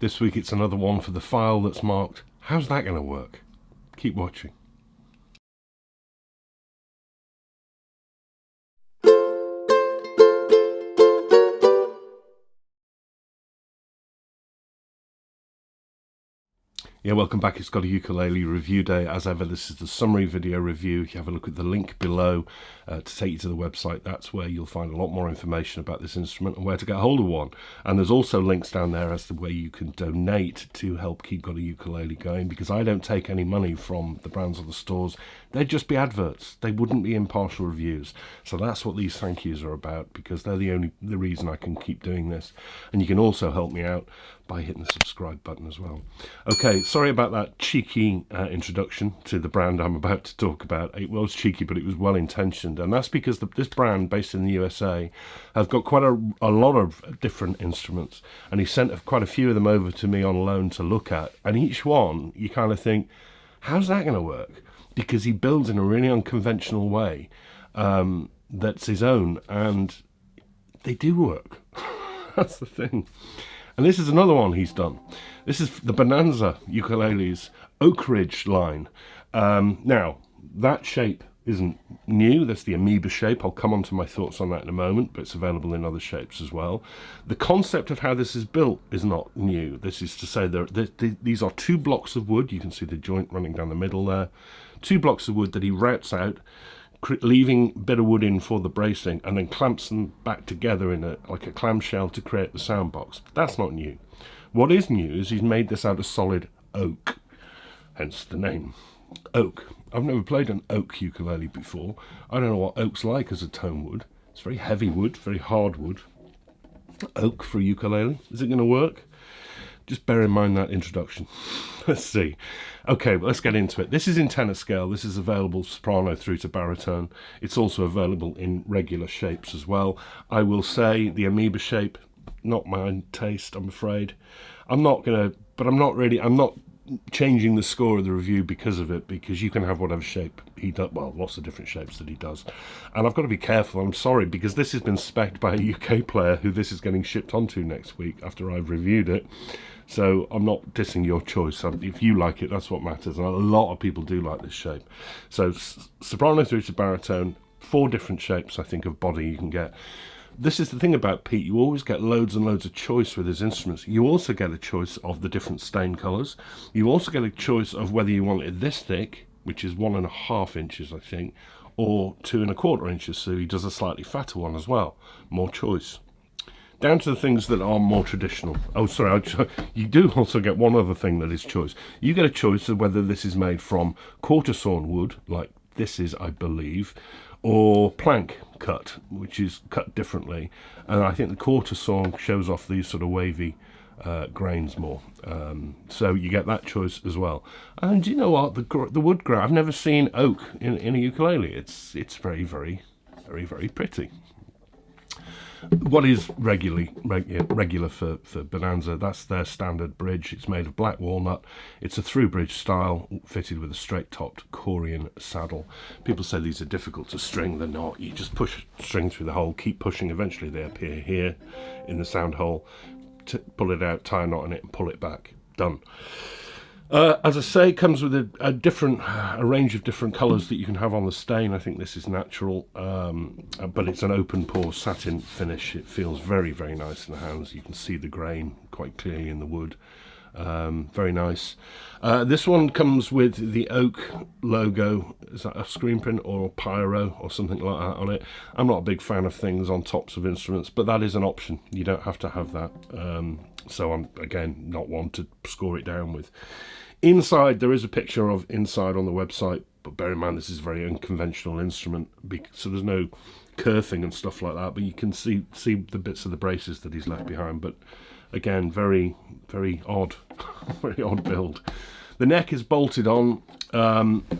This week it's another one for the file that's marked, how's that going to work? Keep watching. Yeah, welcome back. It's GotAUkulele review day. As ever, this is the summary video review. You have a look at the link below to take you to the website. That's where you'll find a lot more information about this instrument and where to get hold of one. And there's also links down there as to where you can donate to help keep GotAUkulele going, because I don't take any money from the brands or the stores. They'd just be adverts. They wouldn't be impartial reviews. So that's what these thank yous are about, because they're the reason I can keep doing this. And you can also help me out by hitting the subscribe button as well. Okay, sorry about that cheeky introduction to the brand I'm about to talk about. It was cheeky, but it was well intentioned, and that's because this brand, based in the USA, have got quite a lot of different instruments, and he sent quite a few of them over to me on loan to look at, and each one you kind of think, how's that going to work? Because he builds in a really unconventional way that's his own, and they do work. That's the thing. And this is another one he's done. This is the Bonanza ukulele's Oakridge line. Now, that shape isn't new. That's the amoeba shape. I'll come on to my thoughts on that in a moment, but it's available in other shapes as well. The concept of how this is built is not new. This is to say these are two blocks of wood. You can see the joint running down the middle there. Two blocks of wood that he routs out, leaving a bit of wood in for the bracing, and then clamps them back together in like a clamshell to create the sound box. That's not new. What is new is he's made this out of solid oak, hence the name oak. I've never played an oak ukulele before. I don't know what oak's like as a tone wood. It's very heavy wood, very hard wood. Oak for a ukulele. Is it going to work? Just bear in mind that introduction. Let's see. Okay, well, let's get into it. This is in tenor scale. This is available soprano through to baritone. It's also available in regular shapes as well. I will say the amoeba shape, not my taste, I'm afraid. I'm not changing the score of the review because of it, because you can have whatever shape he does. Well, lots of different shapes that he does. And I've got to be careful. I'm sorry, because this has been spec'd by a UK player who this is getting shipped onto next week after I've reviewed it. So I'm not dissing your choice. If you like it, that's what matters. And a lot of people do like this shape. So soprano through to baritone, 4 different shapes, I think, of body you can get. This is the thing about Pete. You always get loads and loads of choice with his instruments. You also get a choice of the different stain colours. You also get a choice of whether you want it this thick, which is 1.5 inches, I think, or 2.25 inches. So he does a slightly fatter one as well. More choice. Down to the things that are more traditional. Oh, sorry, you do also get one other thing that is choice. You get a choice of whether this is made from quarter sawn wood, like this is, I believe, or plank cut, which is cut differently. And I think the quarter sawn shows off these sort of wavy grains more. So you get that choice as well. And you know what? The wood grain, I've never seen oak in a ukulele. It's very, very, very, very pretty. What is regular for Bonanza, that's their standard bridge. It's made of black walnut. It's a through bridge style, fitted with a straight topped Corian saddle. People say these are difficult to string. They're not. You just push a string through the hole, keep pushing. Eventually they appear here in the sound hole. Pull it out, tie a knot in it, and pull it back. Done. As I say, it comes with a range of different colours that you can have on the stain. I think this is natural, but it's an open pore satin finish. It feels very, very nice in the hands. You can see the grain quite clearly in the wood. Very nice. This one comes with the oak logo. Is that a screen print or pyro or something like that on it? I'm not a big fan of things on tops of instruments, but that is an option. You don't have to have that. So I'm, again, not one to score it down with. Inside, there is a picture of inside on the website, but bear in mind this is a very unconventional instrument, so there's no kerfing and stuff like that, but you can see the bits of the braces that he's left behind. But again, very, very odd, very odd build. The neck is bolted on,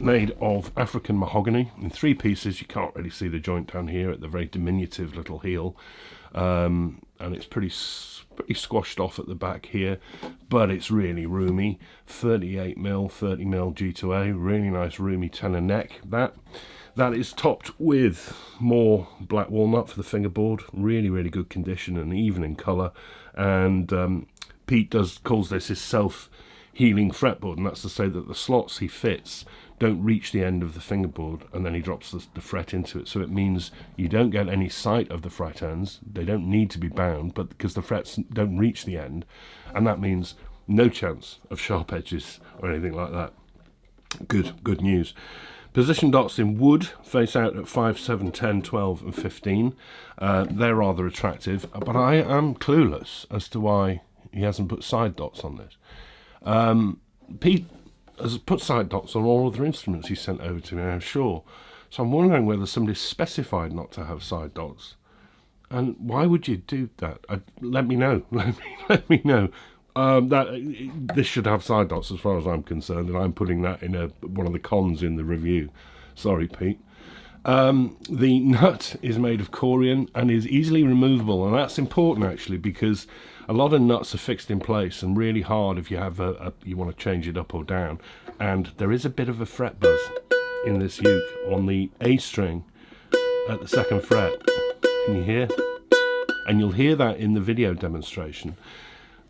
made of African mahogany in 3 pieces. You can't really see the joint down here at the very diminutive little heel, and it's pretty squashed off at the back here, but it's really roomy. 38mm, 30mm G2A, really nice roomy tenor neck. That is topped with more black walnut for the fingerboard. Really, really good condition and even in colour, and Pete calls this his self-healing fretboard, and that's to say that the slots he fits don't reach the end of the fingerboard, and then he drops the fret into it. So it means you don't get any sight of the fret ends. They don't need to be bound, but because the frets don't reach the end, and that means no chance of sharp edges or anything like that. Good news. Position dots in wood face out at 5, 7, 10, 12 and 15. They're rather attractive, but I am clueless as to why he hasn't put side dots on this. Pete has put side dots on all other instruments he sent over to me, I'm sure. So I'm wondering whether somebody specified not to have side dots. And why would you do that? Let me know. Let me know. This should have side dots as far as I'm concerned, and I'm putting that in one of the cons in the review. Sorry, Pete. The nut is made of corian and is easily removable, and that's important actually, because a lot of nuts are fixed in place and really hard if you have you want to change it up or down. And there is a bit of a fret buzz in this uke on the A string at the 2nd fret. Can you hear? And you'll hear that in the video demonstration.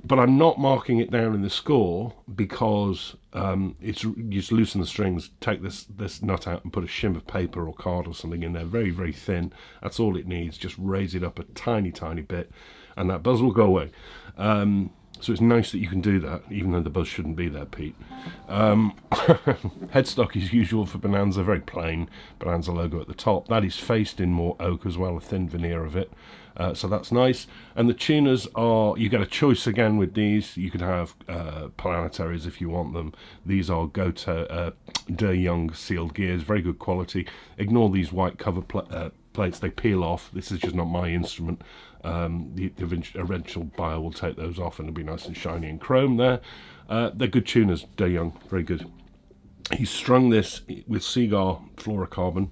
But I'm not marking it down in the score because you just loosen the strings, take this nut out and put a shim of paper or card or something in there, very, very thin. That's all it needs. Just raise it up a tiny, tiny bit and that buzz will go away. So it's nice that you can do that, even though the buzz shouldn't be there, Pete. Headstock is usual for Bonanza, very plain. Bonanza logo at the top. That is faced in more oak as well, a thin veneer of it. So that's nice. And the tuners are, you get a choice again with these. You could have planetaries if you want them. These are GotAUkulele sealed gears, very good quality. Ignore these white cover plates, they peel off. This is just not my instrument. The eventual buyer will take those off and it'll be nice and shiny and chrome there. They're good tuners, GotAUkulele, very good. He strung this with Cigar fluorocarbon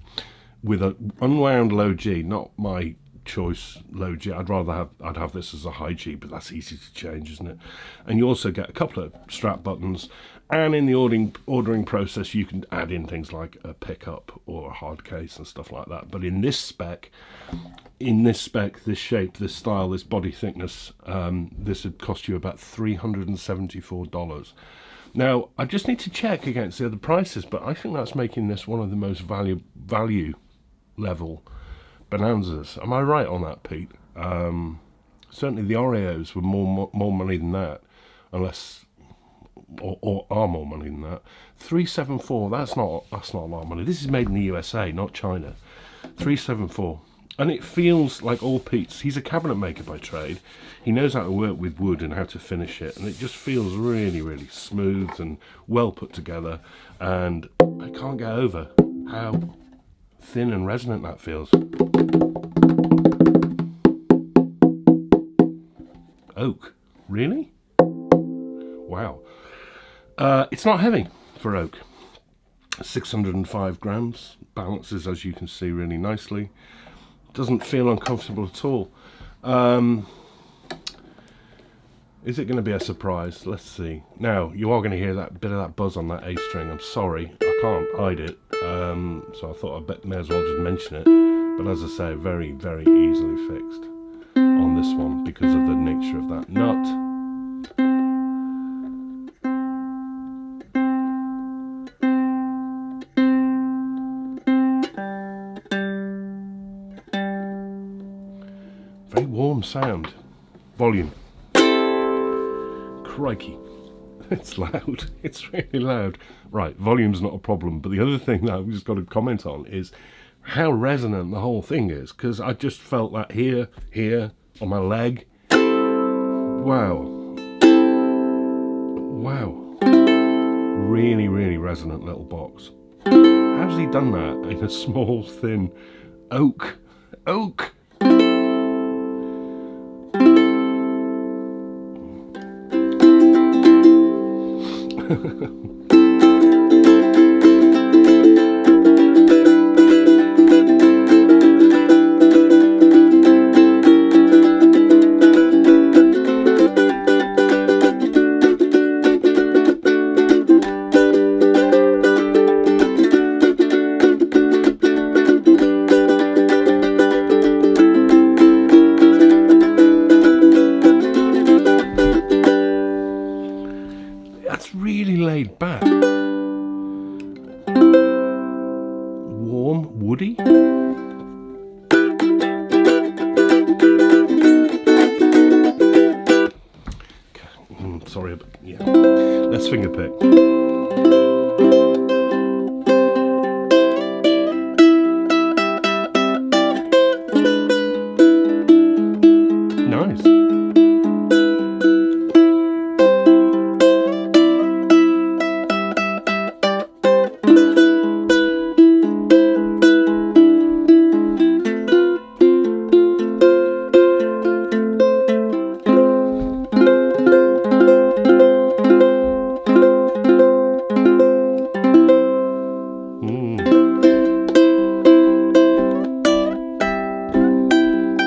with an unwound low G, not my choice low G. I'd have this as a high G, but that's easy to change, isn't it? And you also get a couple of strap buttons, and in the ordering process you can add in things like a pickup or a hard case and stuff like that. But in this spec, this shape, this style, this body thickness, this would cost you about $374. Now I just need to check against the other prices, but I think that's making this one of the most value level Bonanzas. Am I right on that, Pete? Certainly the Oreos were more money than that, unless or are more money than that. 374. That's not a lot of money. This is made in the USA, not China. 374, and it feels like all Pete's. He's a cabinet maker by trade. He knows how to work with wood and how to finish it, and it just feels really, really smooth and well put together. And I can't get over how thin and resonant that feels. Oak, really? Wow. It's not heavy for oak. 605 grams, balances as you can see really nicely. Doesn't feel uncomfortable at all. Is it going to be a surprise? Let's see. Now, you are going to hear that bit of that buzz on that A string. I'm sorry, I can't hide it. So I thought I may as well just mention it. But as I say, very, very easily fixed on this one because of the nature of that nut. Very warm sound. Volume. Crikey. It's loud. It's really loud. Right, volume's not a problem. But the other thing that I've just got to comment on is how resonant the whole thing is. Because I just felt that here, on my leg. Wow. Wow. Really, really resonant little box. How's he done that in a small, thin oak? Oak! That's really laid back. Warm, woody. Sorry, but yeah. Let's finger pick. Nice.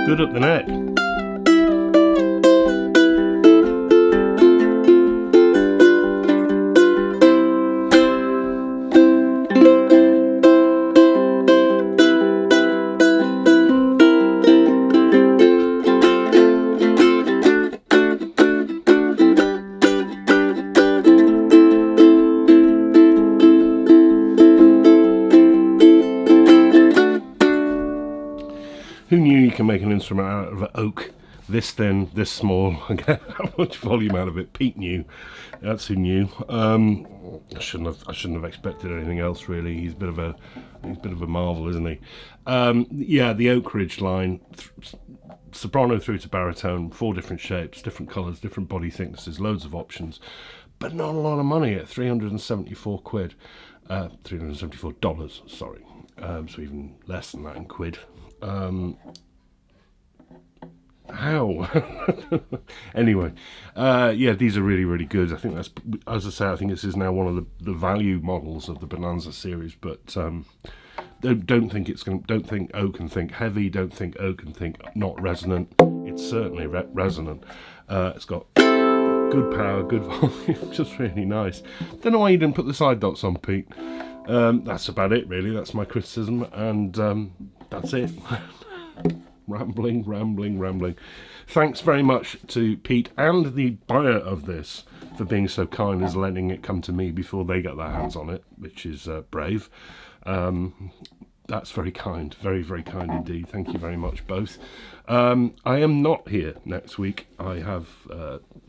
Good up the neck. Who knew you can make an instrument out of oak this thin, this small, and get that much volume out of it? Pete knew. That's who knew. I shouldn't have expected anything else, really. He's a bit of a marvel, isn't he? Yeah, the Oakridge line, soprano through to baritone, 4 different shapes, different colours, different body thicknesses, loads of options, but not a lot of money at 374 quid. $374, sorry. So even less than that in quid. How? Anyway, yeah, these are really, really good. I think that's, as I say, I think this is now one of the value models of the Bonanza series. But don't think oak and think heavy. Don't think oak and think not resonant. It's certainly resonant. It's got good power, good volume, just really nice. Don't know why you didn't put the side dots on, Pete. That's about it, really. That's my criticism, and that's it. Rambling. Thanks very much to Pete and the buyer of this for being so kind as letting it come to me before they get their hands on it, which is brave. That's very kind, very, very kind indeed. Thank you very much, both. I am not here next week. I have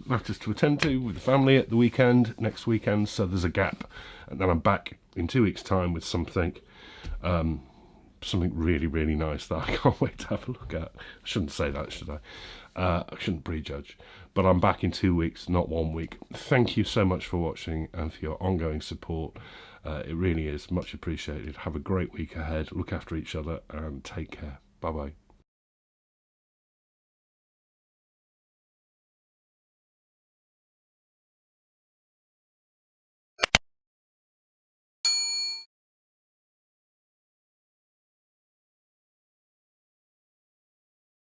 matters to attend to with the family at the weekend, next weekend, so there's a gap. And then I'm back in 2 weeks' time with something really, really nice that I can't wait to have a look at. I shouldn't say that, should I? I shouldn't prejudge. But I'm back in 2 weeks, not 1 week. Thank you so much for watching and for your ongoing support. It really is much appreciated. Have a great week ahead. Look after each other and take care. Bye-bye.